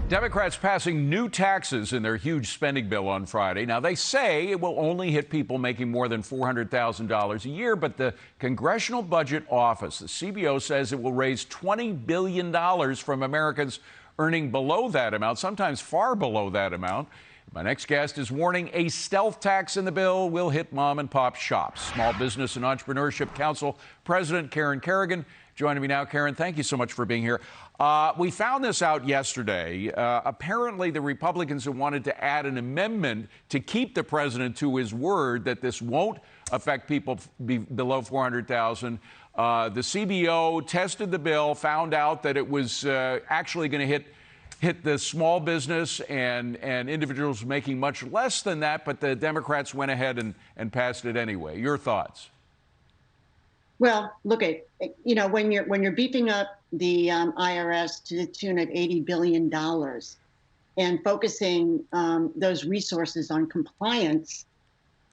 Democrats passing new taxes in their huge spending bill on Friday. Now, they say it will only hit people making more than $400,000 a year, but the Congressional Budget Office, the CBO, says it will raise $20 billion from Americans earning below that amount, sometimes far below that amount. My next guest is warning a stealth tax in the bill will hit mom and pop shops. Small Business and Entrepreneurship Council President Karen Kerrigan joining me now. Karen, thank you so much for being here. We found this out yesterday. Apparently, the Republicans have wanted to add an amendment to keep the president to his word that this won't affect people below $400,000. The CBO tested the bill, found out that it was actually going to hit the small business and individuals making much less than that, but the Democrats went ahead and passed it anyway. Your thoughts? Well, look at, when you're beefing up the IRS to the tune of $80 billion and focusing those resources on compliance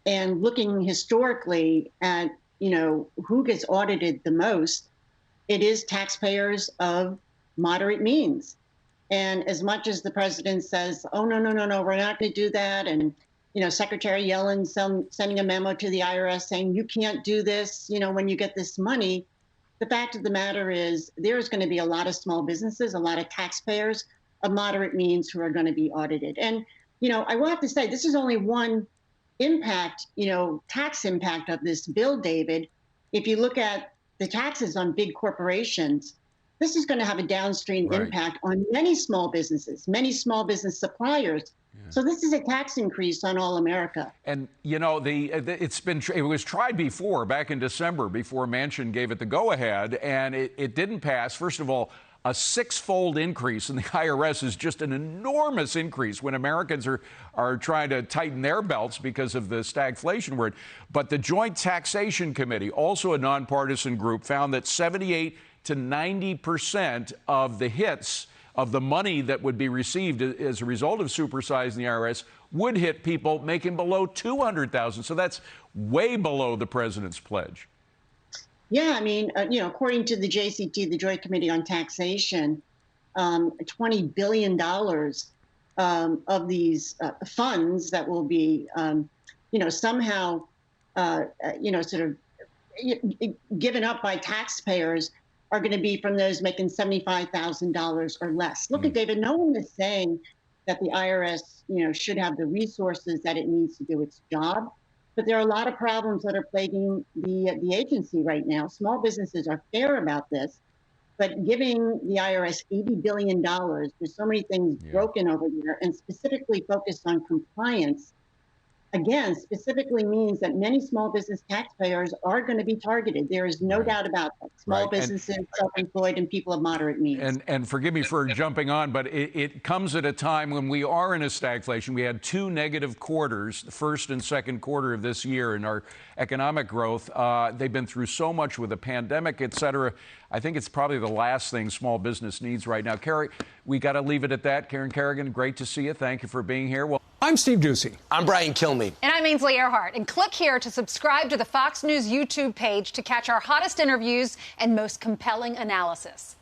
and looking historically at, who gets audited the most, it is taxpayers of moderate means. And as much as the president says, oh, no, we're not going to do that. And Secretary Yellen sending a memo to the IRS saying, you can't do this, when you get this money. The fact of the matter is there's going to be a lot of small businesses, a lot of taxpayers of moderate means who are going to be audited. And, I will have to say, this is only one impact, tax impact of this bill, David. If you look at the taxes on big corporations, this is going to have a downstream impact on many small businesses, many small business suppliers. So this is a tax increase on all America. And, it was tried before, back in December, before Manchin gave it the go-ahead, and it didn't pass. First of all, a six-fold increase in the IRS is just an enormous increase when Americans are trying to tighten their belts because of the stagflation we're in. But the Joint Taxation Committee, also a nonpartisan group, found that 78 to 90% of the hits of the money that would be received as a result of supersizing the IRS would hit people making below $200,000. So that's way below the president's pledge. Yeah, according to the JCT, the Joint Committee on Taxation, $20 billion of these funds that will be, somehow, sort of given up by taxpayers are going to be from those making $75,000 or less. Look at David, no one is saying that the IRS, should have the resources that it needs to do its job. But there are a lot of problems that are plaguing the agency right now. Small businesses are fair about this, but giving the IRS $80 billion, there's so many things broken over there, and specifically focused on compliance, again, specifically means that many small business taxpayers are going to be targeted. There is no doubt about that. Small businesses, self-employed, and people of moderate means. And forgive me for jumping on, but it comes at a time when we are in a stagflation. We had two negative quarters, the first and second quarter of this year in our economic growth. They've been through so much with the pandemic, et cetera. I think it's probably the last thing small business needs right now. Carrie, we got to leave it at that. Karen Kerrigan, great to see you. Thank you for being here. Well, I'm Steve Doocy. I'm Brian Kilmeade. And I'm Ainsley Earhart. And click here to subscribe to the Fox News YouTube page to catch our hottest interviews and most compelling analysis.